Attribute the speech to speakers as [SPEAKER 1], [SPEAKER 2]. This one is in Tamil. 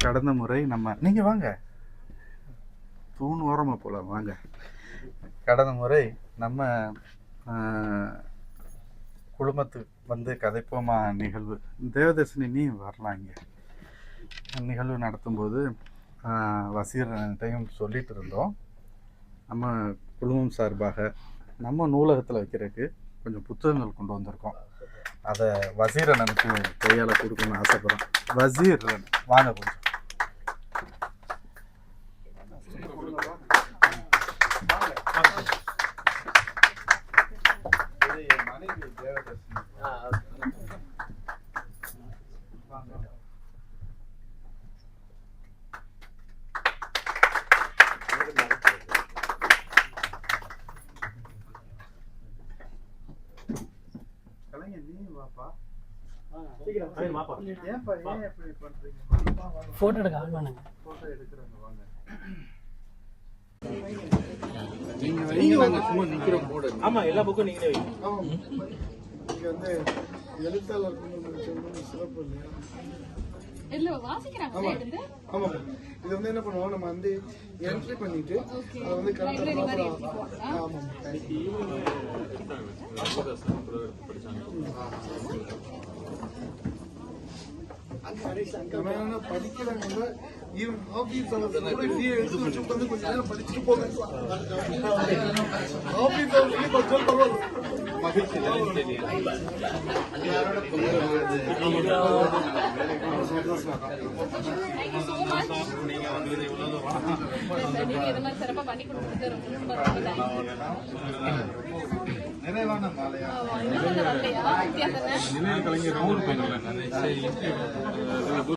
[SPEAKER 1] கடந்த முறை நீங்கள் வாங்க, தூண் ஓரமாக போகலாம் வாங்க. கடந்த முறை நம்ம குடும்பத்து வந்து கதைப்போமா நிகழ்வு, தேவதர்ஷினி நீ வரலாம். இங்கே நிகழ்வு நடத்தும்போது வசீரன்ட்டையும் சொல்லிட்டு இருந்தோம், நம்ம குடும்பம் சார்பாக நம்ம நூலகத்தில் வைக்கிறதுக்கு கொஞ்சம் புத்தகங்கள் கொண்டு வந்திருக்கோம். அதை வசீரனுக்கு கையால் கொடுக்கணும்னு ஆசைப்படுறோம். வசீரன் வாங்க கொஞ்சம்.
[SPEAKER 2] போட்டோ எடுக்க ஆள்வானுங்க. ஆமா, எல்லா புக்கும் நீங்களே வைங்க.
[SPEAKER 3] இங்க வந்து எழுத்தாளர் சிறப்பு இல்லையா? ஆமா, இது வந்து என்ன பண்ணுவோம், நம்ம வந்து என்ட்ரி பண்ணிட்டு அதை வந்து படிக்கிறாங்க. ஈவன் ஆபீஸ் எழுத்து வச்சு உட்காந்து கொஞ்சம் நேரம் படிச்சுட்டு போங்க. ஆபீஸ்
[SPEAKER 4] கலைஞர்